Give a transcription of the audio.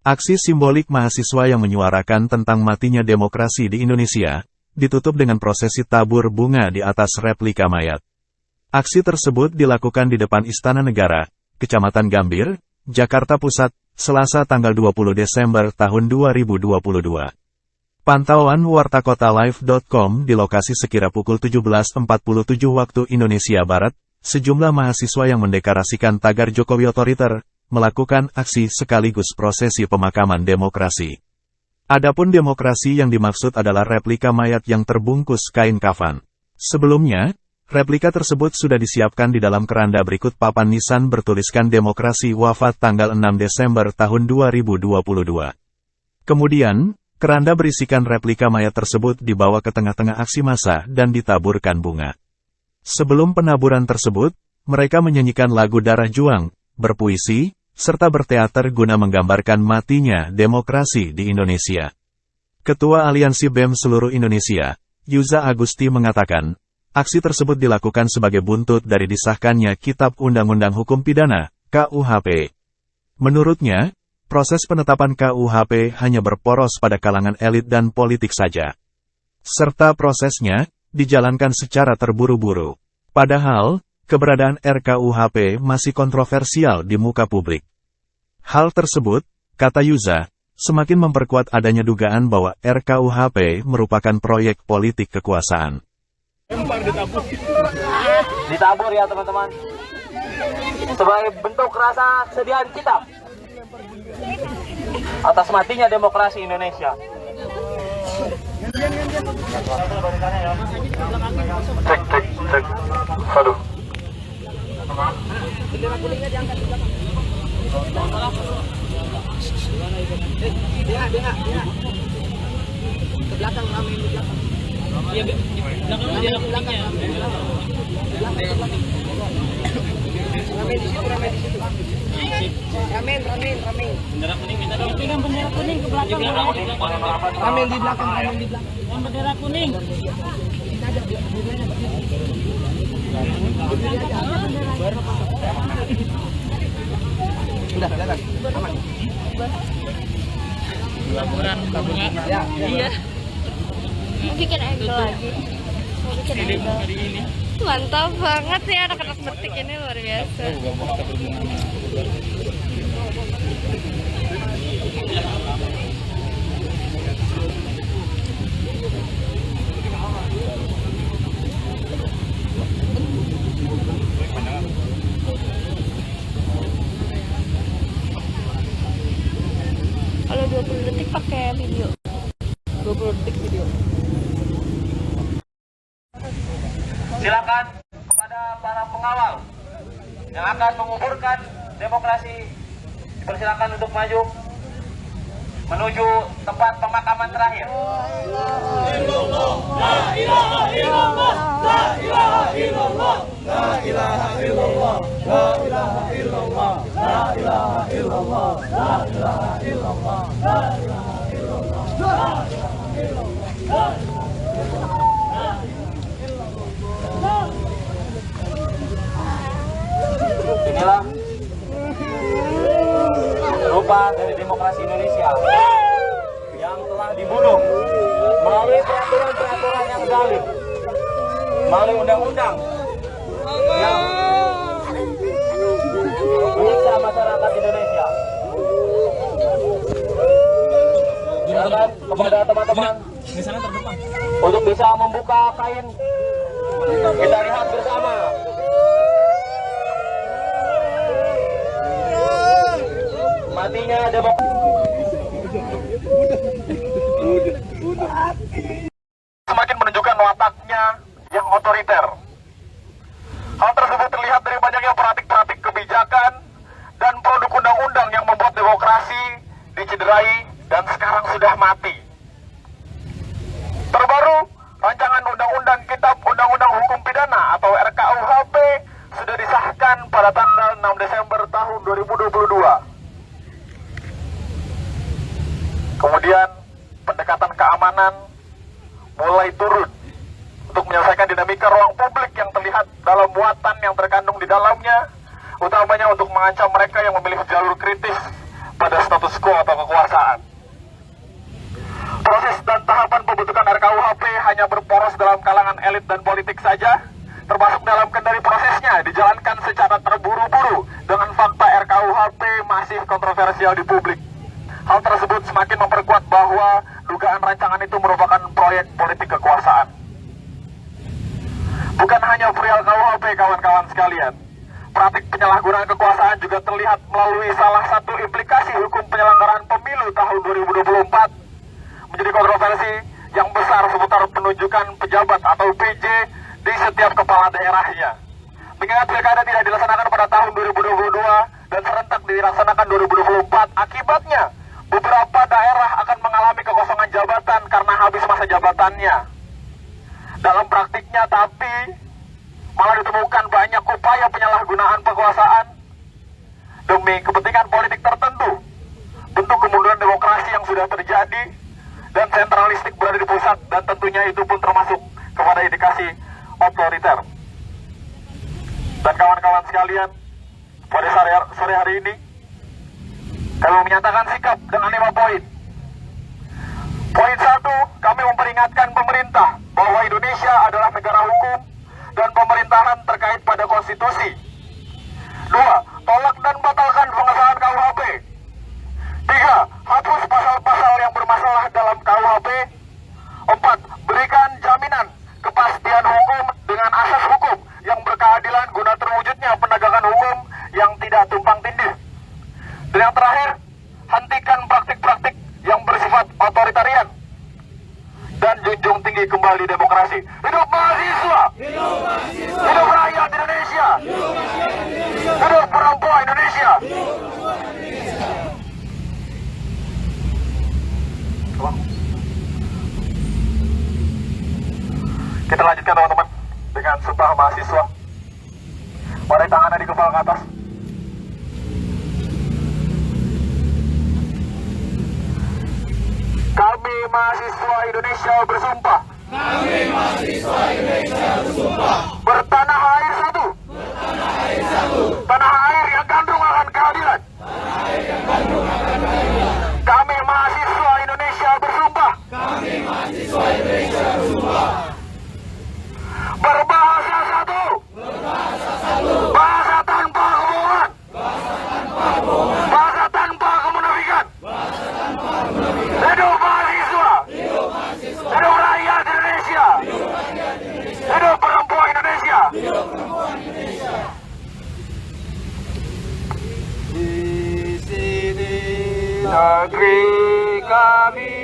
Aksi simbolik mahasiswa yang menyuarakan tentang matinya demokrasi di Indonesia, ditutup dengan prosesi tabur bunga di atas replika mayat. Aksi tersebut dilakukan di depan Istana Negara, Kecamatan Gambir, Jakarta Pusat, Selasa tanggal 20 Desember tahun 2022. Pantauan wartakotalive.com di lokasi sekira pukul 17.47 waktu Indonesia Barat, sejumlah mahasiswa yang mendeklarasikan tagar Jokowi otoriter, melakukan aksi sekaligus prosesi pemakaman demokrasi. Adapun demokrasi yang dimaksud adalah replika mayat yang terbungkus kain kafan. Sebelumnya, replika tersebut sudah disiapkan di dalam keranda berikut papan nisan bertuliskan demokrasi wafat tanggal 6 Desember tahun 2022. Kemudian, keranda berisikan replika mayat tersebut dibawa ke tengah-tengah aksi massa dan ditaburkan bunga. Sebelum penaburan tersebut, mereka menyanyikan lagu Darah Juang, berpuisi, serta berteater guna menggambarkan matinya demokrasi di Indonesia. Ketua Aliansi BEM Seluruh Indonesia, Yuza Agusti mengatakan, aksi tersebut dilakukan sebagai buntut dari disahkannya Kitab Undang-Undang Hukum Pidana, KUHP. Menurutnya, proses penetapan KUHP hanya berporos pada kalangan elit dan politik saja. Serta prosesnya dijalankan secara terburu-buru. Padahal, keberadaan RKUHP masih kontroversial di muka publik. Hal tersebut, kata Yuza, semakin memperkuat adanya dugaan bahwa RKUHP merupakan proyek politik kekuasaan. Ditabur ya teman-teman, sebagai bentuk rasa kesedihan kita atas matinya demokrasi Indonesia. Cek. Aduh. Ke belakang, ramen di belakang. Iya, di belakang. Ramen di situ. Ramen. Bendera kuning minta dong. Pegang bendera kuning ke belakang. Ramen di belakang. Yang bendera kuning. Sudah kelihatan. Aman. Laporan bunga. Ya. Iya. Mau bikin angle lagi. Ini. Mantap banget ya anak-anak betik ini, luar biasa. Kalau 20 detik pakai video. 20 detik video. Silakan kepada para pengawal yang akan menguburkan demokrasi, dipersilakan untuk maju menuju tempat pemakaman terakhir. Inilah rupa dari demokrasi Indonesia yang telah dibunuh melalui peraturan-peraturan yang zalim, melalui undang-undang yang menyiksa masyarakat Indonesia. Silakan kepada teman-teman untuk bisa membuka kain, kita lihat bersama. Matinya demokrasi. Semakin menunjukkan wataknya yang otoriter. Hal tersebut terlihat dari banyaknya praktik-praktik kebijakan dan produk undang-undang yang membuat demokrasi dicederai dan sekarang sudah mati. Terbaru, rancangan undang-undang Kitab Undang-Undang Hukum Pidana atau RKUHP sudah disahkan pada tanggal 6 Desember tahun 2022. Kemudian pendekatan keamanan mulai turun untuk menyelesaikan dinamika ruang publik yang terlihat dalam muatan yang terkandung di dalamnya, utamanya untuk mengancam mereka yang memilih jalur kritis pada status quo atau kekuasaan. Proses dan tahapan pembentukan RKUHP hanya berporos dalam kalangan elit dan politik saja, termasuk dalam kendali prosesnya dijalankan secara terburu-buru dengan fakta RKUHP masih kontroversial di publik. Hal tersebut semakin memperkuat bahwa dugaan rancangan itu merupakan proyek politik kekuasaan. Bukan hanya perihal KUHP, kawan-kawan sekalian. Praktik penyalahgunaan kekuasaan juga terlihat melalui salah satu implikasi hukum penyelenggaraan pemilu tahun 2024. Menjadi kontroversi yang besar seputar penunjukan pejabat atau PJ di setiap kepala daerahnya. Mengingat pilkada tidak dilaksanakan pada tahun 2022 dan serentak dilaksanakan 2024, akibatnya beberapa daerah akan mengalami kekosongan jabatan karena habis masa jabatannya. Dalam praktiknya tapi malah ditemukan banyak upaya penyalahgunaan kekuasaan demi kepentingan politik tertentu. Bentuk kemunduran demokrasi yang sudah terjadi dan sentralistik berada di pusat, dan tentunya itu pun termasuk kepada indikasi otoriter. Dan kawan-kawan sekalian, pada sore hari ini kami menyatakan sikap dengan 5 poin. Poin 1, kami memperingatkan pemerintah bahwa Indonesia adalah negara hukum dan pemerintahan terkait pada konstitusi. 2, tolak dan batalkan pengesahan KUHP. 3, hapus pasal-pasal yang bermasalah dalam KUHP. 4, berikan jaminan kepastian hukum dengan asas hukum yang berkeadilan guna terwujudnya penegakan hukum yang tidak tumpang tindih. Dan yang terakhir, hentikan praktik-praktik yang bersifat otoritarian dan junjung tinggi kembali demokrasi. Hidup mahasiswa! Hidup mahasiswa! Hidup rakyat Indonesia! Hidup rakyat Indonesia! Hidup perempuan Indonesia! Kita lanjutkan teman-teman dengan sumpah mahasiswa. Mari tangannya di kepala ke atas. Kami mahasiswa Indonesia bersumpah. Kami mahasiswa Indonesia bersumpah. Bertanah air satu. Bertanah air satu. Tanah air yang gandrung akan keadilan. Tanah air yang gandrung akan keadilan. Kami mahasiswa Indonesia bersumpah. Kami mahasiswa Indonesia bersumpah. Berbahasa satu. Berbahasa satu. Bahasa tanpa kebohongan. Bahasa tanpa kebohongan. Bahasa tanpa kemunafikan. Bahasa tanpa kemunafikan. Hidup mahasiswa. Hidup mahasiswa. Hidup rakyat Indonesia. Hidup rakyat Indonesia. Hidup perempuan Indonesia. Hidup perempuan Indonesia. Di sini negeri kami.